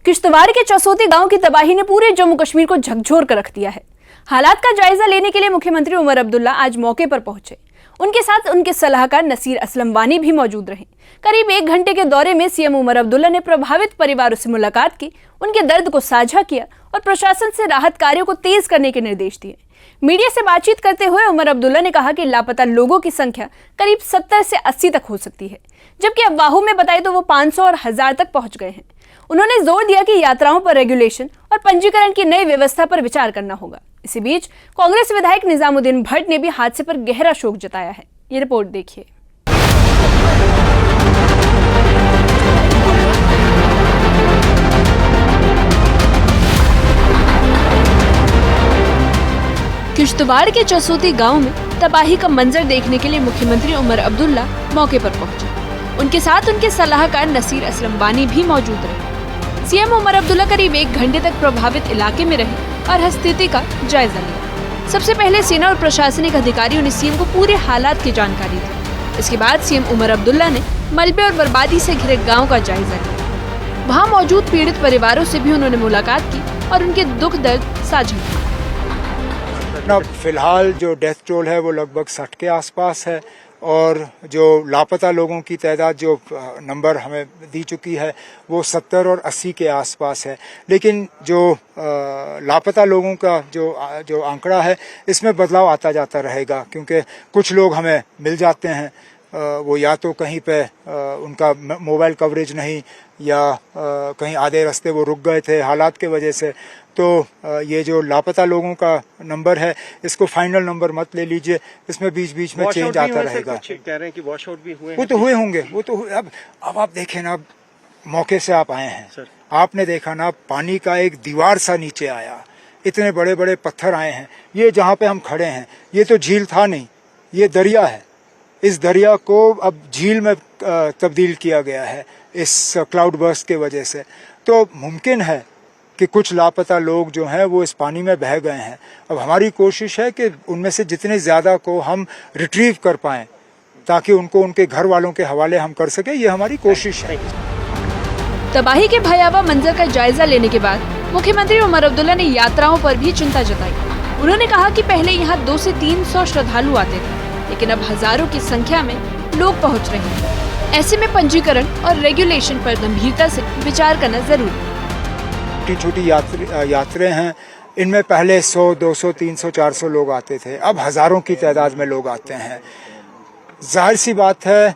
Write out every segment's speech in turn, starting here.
किश्तवाड़ के चसोती गांव की तबाही ने पूरे जम्मू कश्मीर को झकझोर कर रख दिया है। हालात का जायजा लेने के लिए मुख्यमंत्री उमर अब्दुल्ला आज मौके पर पहुंचे। उनके साथ उनके सलाहकार नसीर असलम वानी भी मौजूद रहे। करीब 1 घंटे के दौरे में सीएम उमर अब्दुल्ला ने प्रभावित परिवारों से मुलाकात की, उनके दर्द को साझा किया और प्रशासन से राहत कार्यों को तेज करने के निर्देश दिए। मीडिया से बातचीत करते हुए उमर अब्दुल्ला ने कहा कि लापता लोगों की संख्या करीब 70 से 80 तक हो सकती है, जबकि अफवाहों में बताए तो वो 500 और 1000 तक पहुंच गए हैं। उन्होंने जोर दिया कि यात्राओं पर रेगुलेशन और पंजीकरण की नई व्यवस्था पर विचार करना होगा। इसी बीच कांग्रेस विधायक निजामुद्दीन भट्ट ने भी हादसे पर गहरा शोक जताया है। ये रिपोर्ट देखिए। किश्तवाड़ के चसोती गांव में तबाही का मंजर देखने के लिए मुख्यमंत्री उमर अब्दुल्ला मौके पर पहुंचे। उनके साथ उनके सलाहकार नसीर असलम वानी भी मौजूद रहे। सीएम उमर अब्दुल्ला करीब 1 घंटे तक प्रभावित इलाके में रहे और स्थिति का जायजा लिया। सबसे पहले सेना और प्रशासनिक अधिकारियों ने सीएम को पूरे हालात की जानकारी दी। इसके बाद सीएम उमर अब्दुल्ला ने मलबे और बर्बादी से घिरे गाँव का जायजा लिया। वहाँ मौजूद पीड़ित परिवारों से भी उन्होंने मुलाकात की और उनके दुख दर्द साझा किए। फिलहाल जो डेथ टोल है वो लगभग 60 के आसपास है और जो लापता लोगों की तादाद जो नंबर हमें दी चुकी है वो 70 और 80 के आसपास है। लेकिन जो लापता लोगों का जो आंकड़ा है इसमें बदलाव आता जाता रहेगा, क्योंकि कुछ लोग हमें मिल जाते हैं, वो या तो कहीं पे उनका मोबाइल कवरेज नहीं या कहीं आधे रास्ते वो रुक गए थे हालात के वजह से। तो ये जो लापता लोगों का नंबर है इसको फाइनल नंबर मत ले लीजिए, इसमें बीच बीच में चेंज आता रहेगा। कह रहे हैं कि वॉश आउट भी हुए, वो तो हुए होंगे, वो तो अब आप देखें ना, मौके से आप आए हैं सर, आपने देखा ना पानी का एक दीवार सा नीचे आया, इतने बड़े बड़े पत्थर आए हैं। ये जहाँ पे हम खड़े हैं ये तो झील था नहीं, ये दरिया है। इस दरिया को अब झील में तब्दील किया गया है इस क्लाउड बर्स्ट के वजह से। तो मुमकिन है कि कुछ लापता लोग जो हैं वो इस पानी में बह गए हैं। अब हमारी कोशिश है कि उनमें से जितने ज़्यादा को हम रिट्रीव कर पाएं ताकि उनको उनके घर वालों के हवाले हम कर सकें, ये हमारी कोशिश है। तबाही के भयावह मंजर का जायजा लेने के बाद मुख्यमंत्री उमर अब्दुल्ला ने यात्राओं पर भी चिंता जताई। उन्होंने कहा कि पहले यहाँ 200 से 300 श्रद्धालु आते थे, लेकिन अब हजारों की संख्या में लोग पहुँच रहे हैं। ऐसे में पंजीकरण और रेगुलेशन पर गंभीरता से विचार करना जरूरी है। छोटी यात्रे हैं, इनमें पहले 100, 200, 300, 400 लोग आते थे, अब हजारों की तादाद में लोग आते हैं। जाहिर सी बात है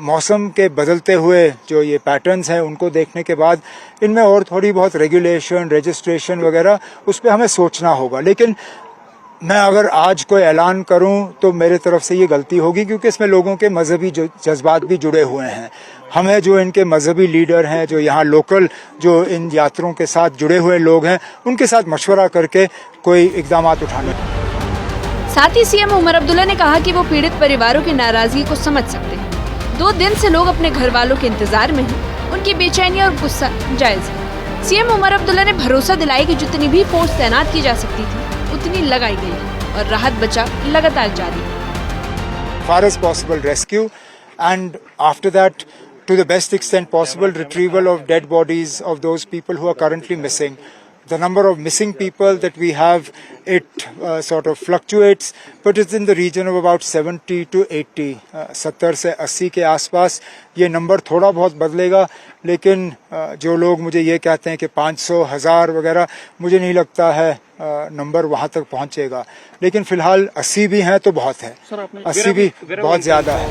मौसम के बदलते हुए जो ये पैटर्न्स हैं उनको देखने के बाद इनमें और थोड़ी बहुत रेगुलेशन, रजिस्ट्रेशन वगैरह उस पर हमें सोचना होगा। लेकिन मैं अगर आज कोई ऐलान करूं तो मेरे तरफ से ये गलती होगी, क्योंकि इसमें लोगों के मजहबी जज्बात भी जुड़े हुए हैं। हमें जो इनके मजहबी लीडर हैं, जो यहाँ लोकल जो इन यात्रियों के साथ जुड़े हुए लोग हैं, उनके साथ मशवरा करके कोई इकदाम उठाने। साथ ही सीएम उमर अब्दुल्ला ने कहा कि वो पीड़ित परिवारों की नाराजगी को समझ सकते हैं। 2 दिन से लोग अपने घर वालों के इंतजार में हैं, उनकी बेचैनी और गुस्सा जायज है। सीएम उमर अब्दुल्ला ने भरोसा दिलाया कि जितनी भी फोर्स तैनात की जा सकती थी उतनी लगाई गई है और राहत बचाव लगातार जारी है। Far as possible rescue and after that to the best extent possible retrieval of dead bodies of those people who are currently missing. The number of missing people that we have, it sort of fluctuates, but it's in the region of about 70 to 80, 70 से 80 के आसपास ये number थोड़ा बहुत बदलेगा। लेकिन जो लोग मुझे ये कहते हैं कि 500, 1000 वगैरह, मुझे नहीं लगता है नंबर वहाँ तक पहुँचेगा। लेकिन फिलहाल 80 भी हैं तो बहुत है, 80 भी बहुत ज़्यादा है।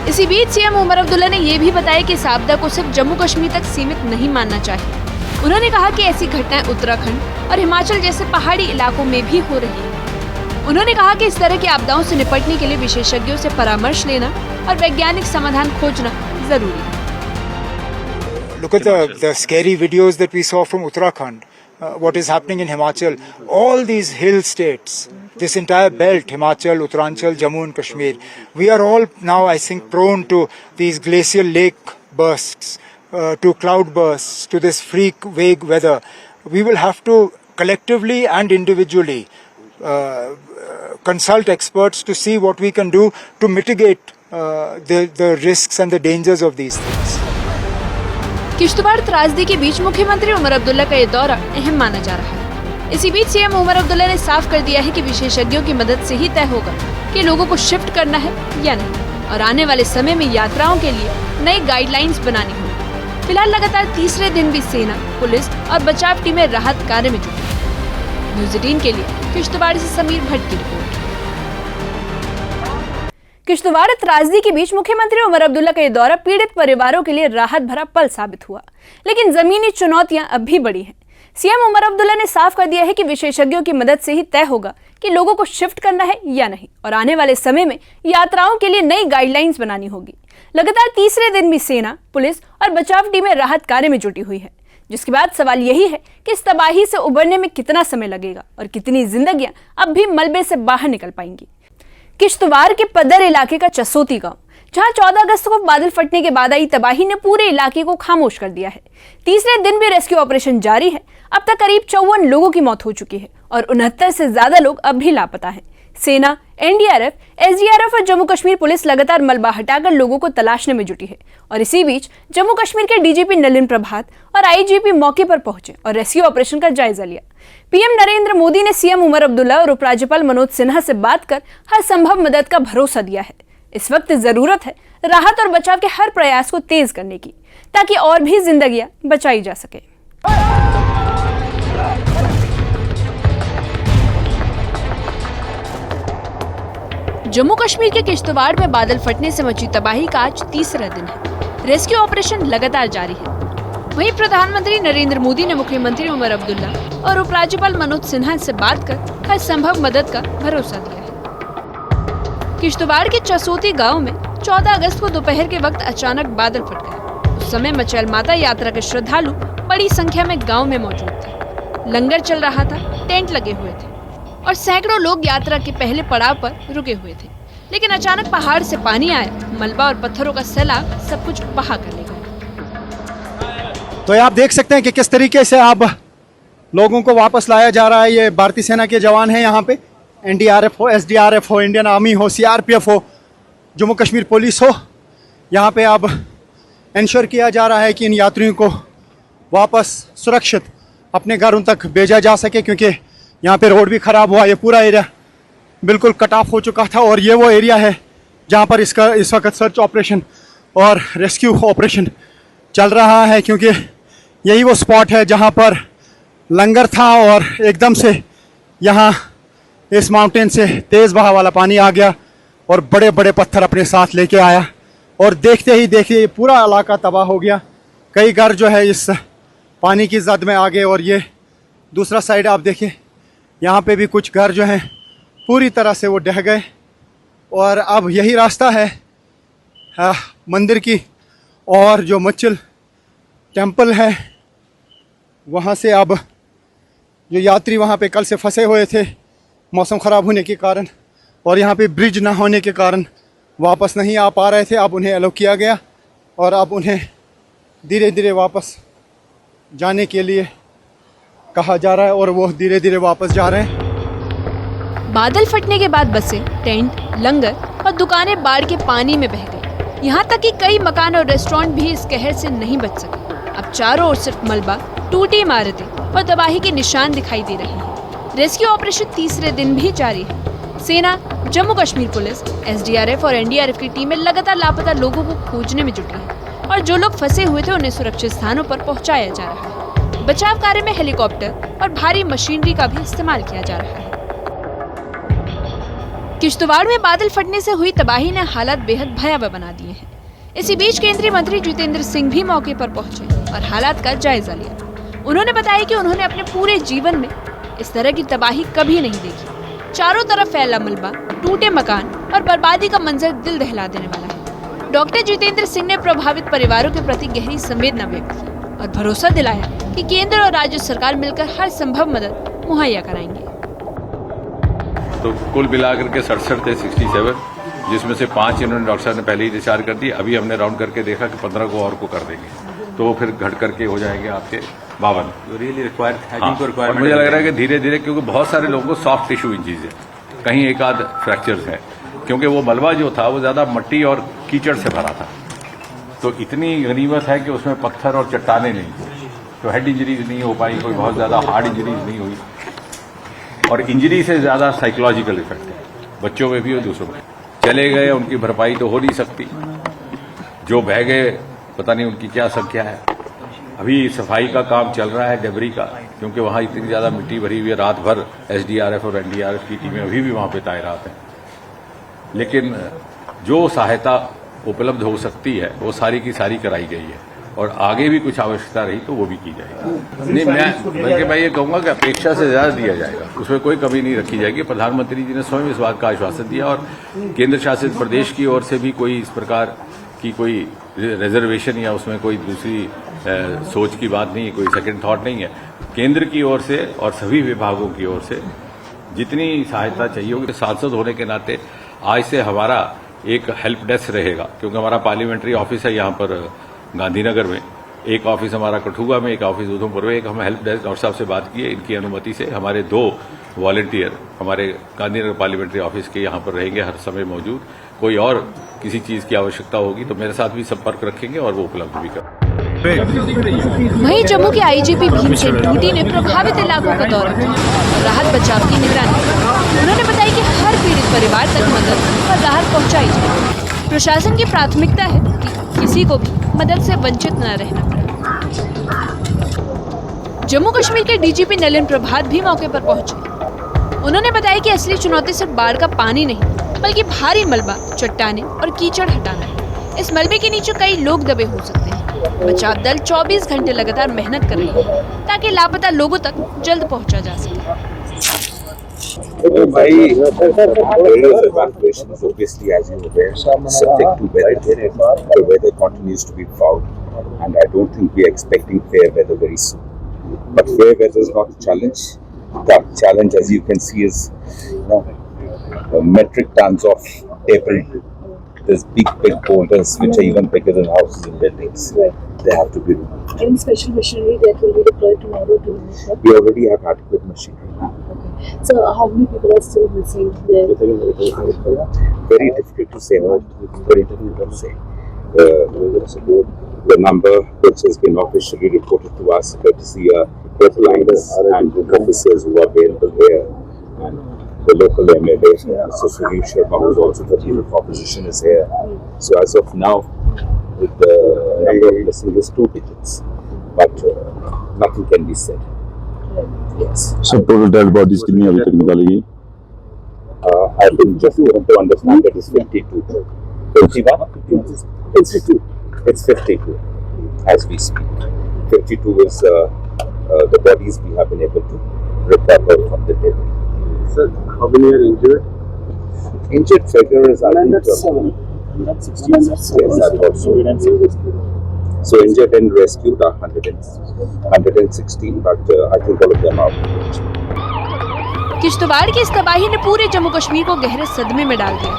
इसी बीच सीएम उमर अब्दुल्ला ने ये भी बताया कि इस आपदा को सिर्फ जम्मू कश्मीर तक सीमित नहीं मानना चाहिए। उन्होंने कहा कि ऐसी घटनाएं उत्तराखंड और हिमाचल जैसे पहाड़ी इलाकों में भी हो रही है। उन्होंने कहा कि इस तरह की आपदाओं से निपटने के लिए विशेषज्ञों से परामर्श लेना और वैज्ञानिक समाधान खोजना जरूरी है। Look at the scary videos that we saw from Uttarakhand. What is happening in Himachal? All these hill states, this entire belt, Himachal, Uttaranchal, Jammu and Kashmir, we are all now, I think, prone to these glacial lake bursts, to cloud bursts, to this freak vague weather. We will have to collectively and individually consult experts to see what we can do to mitigate the risks and the dangers of these things. Kishtwar त्रासदी के बीच मुख्यमंत्री उमर अब्दुल्ला का ये दौरा अहम माना जा रहा है। इसी बीच सीएम उमर अब्दुल्ला ने साफ कर दिया है कि विशेषज्ञों की मदद से ही तय होगा कि लोगों को शिफ्ट करना है या नहीं, और आने वाले समय में यात्राओं के लिए नई गाइडलाइंस बनानी होगी। फिलहाल लगातार तीसरे दिन भी सेना, पुलिस और बचाव टीमें राहत कार्य में जुटी हैं। न्यूज़ 18 के लिए किश्तवाड़ से समीर भट्ट की रिपोर्ट। किश्तवाड़ त्रासदी के बीच मुख्यमंत्री उमर अब्दुल्ला का ये दौरा पीड़ित परिवारों के लिए राहत भरा पल साबित हुआ, लेकिन जमीनी चुनौतियां अब भी बड़ी हैं। सीएम उमर अब्दुल्ला ने साफ कर दिया है कि विशेषज्ञों की मदद से ही तय होगा कि लोगों को शिफ्ट करना है या नहीं, और आने वाले समय में यात्राओं के लिए नई गाइडलाइंस बनानी होगी। लगातार तीसरे दिन भी सेना, पुलिस और बचाव टीमें राहत कार्य में जुटी हुई है, जिसके बाद सवाल यही है कि इस तबाही से उबरने में कितना समय लगेगा और कितनी जिंदगियां अब भी मलबे से बाहर निकल पाएंगी। किश्तवाड़ के पदर इलाके का चसोती गांव, जहां 14 अगस्त को बादल फटने के बाद आई तबाही ने पूरे इलाके को खामोश कर दिया है। तीसरे दिन भी रेस्क्यू ऑपरेशन जारी है। अब तक करीब 54 लोगों की मौत हो चुकी है और 69 से ज्यादा लोग अब भी लापता हैं। सेना, एनडीआरएफ, एसडीआरएफ और जम्मू कश्मीर पुलिस लगातार मलबा हटाकर लोगों को तलाशने में जुटी है। और इसी बीच जम्मू कश्मीर के डीजीपी नलिन प्रभात और आईजीपी मौके पर पहुंचे और रेस्क्यू ऑपरेशन का जायजा लिया। पीएम नरेंद्र मोदी ने सीएम उमर अब्दुल्ला और उपराज्यपाल मनोज सिन्हा से बात कर हर संभव मदद का भरोसा दिया है। इस वक्त जरूरत है राहत और बचाव के हर प्रयास को तेज करने की, ताकि और भी जिंदगियां बचाई जा सके। जम्मू कश्मीर के किश्तवाड़ में बादल फटने से मची तबाही का आज तीसरा दिन है। रेस्क्यू ऑपरेशन लगातार जारी है। वहीं प्रधानमंत्री नरेंद्र मोदी ने मुख्यमंत्री उमर अब्दुल्ला और उपराज्यपाल मनोज सिन्हा से बात कर हर संभव मदद का भरोसा दिया है। किश्तवाड़ के चसोती गांव में 14 अगस्त को दोपहर के वक्त अचानक बादल फट गए। उस समय मचैल माता यात्रा के श्रद्धालु बड़ी संख्या में गांव में मौजूद थे। लंगर चल रहा था, टेंट लगे हुए थे और सैकड़ों लोग यात्रा के पहले पड़ाव पर रुके हुए थे। लेकिन अचानक पहाड़ से पानी आया, मलबा और पत्थरों का सैलाब सब कुछ बहा कर ले गया। तो आप देख सकते हैं कि किस तरीके से अब लोगों को वापस लाया जा रहा है। ये भारतीय सेना के जवान हैं यहाँ पे, एनडीआरएफ हो, एसडीआरएफ हो, इंडियन आर्मी हो, सीआरपीएफ हो, जम्मू कश्मीर पुलिस हो। यहाँ पे अब इंश्योर किया जा रहा है कि इन यात्रियों को वापस सुरक्षित अपने घरों तक भेजा जा सके, क्योंकि यहाँ पे रोड भी ख़राब हुआ। ये पूरा एरिया बिल्कुल कट ऑफ हो चुका था और ये वो एरिया है जहाँ पर इस वक्त सर्च ऑपरेशन और रेस्क्यू ऑपरेशन चल रहा है, क्योंकि यही वो स्पॉट है जहाँ पर लंगर था और एकदम से यहाँ इस माउंटेन से तेज़ बहाव वाला पानी आ गया और बड़े बड़े पत्थर अपने साथ लेके आया और देखते ही देखते पूरा इलाका तबाह हो गया। कई घर जो है इस पानी की जद में आ गए और ये दूसरा साइड आप देखिए, यहाँ पे भी कुछ घर जो हैं पूरी तरह से वो ढह गए। और अब यही रास्ता है मंदिर की, और जो मच्चिल टेंपल है वहाँ से अब जो यात्री वहाँ पे कल से फंसे हुए थे मौसम ख़राब होने के कारण और यहाँ पे ब्रिज ना होने के कारण वापस नहीं आ पा रहे थे, अब उन्हें अलाउ किया गया और अब उन्हें धीरे धीरे वापस जाने के लिए कहा जा रहा है और वो धीरे धीरे वापस जा रहे हैं। बादल फटने के बाद बसें, टेंट, लंगर और दुकानें बाढ़ के पानी में बह गई। यहाँ तक कि कई मकान और रेस्टोरेंट भी इस कहर से नहीं बच सके। अब चारों ओर सिर्फ मलबा, टूटी इमारतें और तबाही के निशान दिखाई दे रहे हैं। रेस्क्यू ऑपरेशन तीसरे दिन भी जारी है। सेना, जम्मू कश्मीर पुलिस, एसडीआरएफ और एनडीआरएफ की टीमें लगातार लापता लोगों को खोजने में जुटी हैं और जो लोग फंसे हुए थे उन्हें सुरक्षित स्थानों पर पहुंचाया जा रहा है। बचाव कार्य में हेलीकॉप्टर और भारी मशीनरी का भी इस्तेमाल किया जा रहा है। किश्तवाड़ में बादल फटने से हुई तबाही ने हालात बेहद भयावह बना दिए हैं। इसी बीच केंद्रीय मंत्री जितेंद्र सिंह भी मौके पर पहुंचे और हालात का जायजा लिया। उन्होंने बताया कि उन्होंने अपने पूरे जीवन में इस तरह की तबाही कभी नहीं देखी। चारों तरफ फैला मलबा, टूटे मकान और बर्बादी का मंजर दिल दहला देने वाला है। डॉक्टर जितेंद्र सिंह ने प्रभावित परिवारों के प्रति गहरी संवेदना व्यक्त की और भरोसा दिलाया कि केंद्र और राज्य सरकार मिलकर हर संभव मदद मुहैया कराएंगे। तो कुल मिलाकर के 67 थे, 67, जिसमें से 5 इन्होंने डॉक्टर साहब ने पहले ही डिस्चार्ज कर दी। अभी हमने राउंड करके देखा कि 15 को और को कर देंगे, तो वो फिर घट करके हो जाएंगे आपके 52। और मुझे लग रहा है कि धीरे धीरे, क्योंकि बहुत सारे लोगों को सॉफ्ट टिश्यू इंजरीज है, कहीं एक आध फ्रैक्चर्स है, क्योंकि वो मलबा जो था वो ज्यादा मट्टी और कीचड़ से भरा था। तो इतनी गनीमत है कि उसमें पत्थर और चट्टाने नहीं थी, तो हेड इंजरीज नहीं हो पाई, कोई बहुत ज़्यादा हार्ड इंजरीज नहीं हुई, और इंजरी से ज़्यादा साइकोलॉजिकल इफेक्ट है बच्चों में भी और दूसरों में। चले गए, उनकी भरपाई तो हो नहीं सकती, जो बह गए पता नहीं उनकी क्या संख्या है। अभी सफाई का काम चल रहा है डेबरी का, क्योंकि वहाँ इतनी ज़्यादा मिट्टी भरी हुई है। रात भर एसडीआरएफ और एनडीआरएफ की टीमें अभी भी वहाँ पे तैनात हैं, लेकिन जो सहायता उपलब्ध हो सकती है वो सारी की सारी कराई गई है, और आगे भी कुछ आवश्यकता रही तो वो भी की जाएगी। नहीं, बल्कि मैं ये कहूँगा कि अपेक्षा से ज़्यादा दिया जाएगा, उसमें कोई कमी नहीं रखी जाएगी। प्रधानमंत्री जी ने स्वयं इस बात का आश्वासन दिया, और केंद्र शासित प्रदेश की ओर से भी कोई इस प्रकार की कोई रिजर्वेशन या उसमें कोई दूसरी सोच की बात नहीं है, कोई सेकंड थॉट नहीं है। केंद्र की ओर से और सभी विभागों की ओर से जितनी सहायता चाहिए होगी। सांसद होने के नाते आज से हमारा एक हेल्प डेस्क रहेगा, क्योंकि हमारा पार्लियामेंट्री ऑफिस है यहाँ पर गांधीनगर में, एक ऑफिस हमारा कठुआ में, एक ऑफिस उधमपुर में, एक हम हेल्प डेस्क डॉक्टर साहब से बात किए, इनकी अनुमति से हमारे 2 वॉलंटियर हमारे गांधीनगर पार्लियामेंट्री ऑफिस के यहाँ पर रहेंगे हर समय मौजूद। कोई और किसी चीज़ की आवश्यकता होगी तो मेरे साथ भी संपर्क रखेंगे और वो उपलब्ध भी करेंगे। वहीं जम्मू के आईजीपी भीमसेन ढूटी ने प्रभावित इलाकों का दौरा किया और राहत बचाव की निगरानी की। उन्होंने बताया कि हर पीड़ित परिवार तक मदद और राहत पहुंचाई जाए। प्रशासन की प्राथमिकता है कि किसी को भी मदद से वंचित न रहना पड़े। जम्मू कश्मीर के डीजीपी नलिन प्रभात भी मौके पर पहुंचे। उन्होंने बताया कि असली चुनौती सिर्फ बाढ़ का पानी नहीं, बल्कि भारी मलबा, चट्टाने और कीचड़ हटाना है। इस मलबे के नीचे कई लोग दबे हो सकते हैं। बचाव दल 24 घंटे लगातार मेहनत कर रही है ताकि लापता लोगों तक जल्द पहुंचा जा सके। भाई evacuation is obviously, as you're aware, subject to weather. The weather continues to be foul, and I don't think we are expecting fair weather very soon. But fair weather is not the challenge. The challenge, as you can see, is metric tons of debris. There's big boulders which are even bigger than houses and buildings. Right. They have to be removed. Any special machinery that will be deployed tomorrow to remove that? We already have adequate machinery. Okay. So how many people are still missing there? Very difficult to say. Very difficult to say. The number which has been officially reported to us, courtesy headlines and officers who are available here, and the local MLA, Mr. Sunil Sharma, who is also the leader of opposition, is here. So as of now, with the number of missing is 2 digits, but nothing can be said. Yes. So total dead bodies कितनी अभी तक निकाली गई? I think just you have to understand that it's 52. 51? 52. It's 52 as we speak. 52 is the bodies we have been able to recover from the debris. Sir, how many are injured? Injured figure is I think 107. 116. yes, that also. So injured and rescued are 116, but I think all of them are injured. Kishtwar की इस तबाही ने पूरे जम्मू कश्मीर को गहरे सदमे में डाल दिया।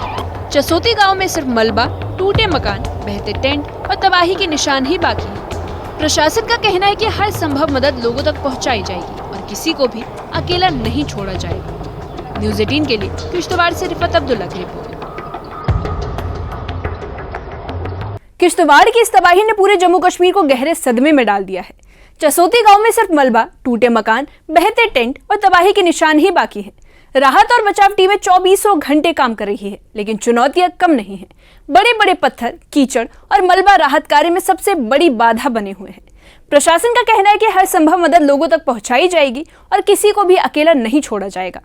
चसोती गांव में सिर्फ मलबा, टूटे मकान, बहते टेंट और तबाही के निशान ही बाकी हैं। प्रशासन का कहना है कि हर संभव मदद लोगों तक पहुंचाई जाएगी और किसी को भी अकेला नहीं छोड़ा जाएगा। न्यूज़ 18 के लिए किश्तवाड़ से रिफत अब्दुल्ला की रिपोर्ट। किश्तवाड़ की इस तबाही ने पूरे जम्मू कश्मीर को गहरे सदमे में डाल दिया है। चसोती गांव में सिर्फ मलबा, टूटे मकान, बहते टेंट और तबाही के निशान ही बाकी हैं। राहत और बचाव टीमें 24 घंटे काम कर रही है, लेकिन चुनौतियां कम नहीं हैं। बड़े बड़े पत्थर, कीचड़ और मलबा राहत कार्य में सबसे बड़ी बाधा बने हुए हैं। प्रशासन का कहना है कि हर संभव मदद लोगों तक पहुंचाई जाएगी और किसी को भी अकेला नहीं छोड़ा जाएगा।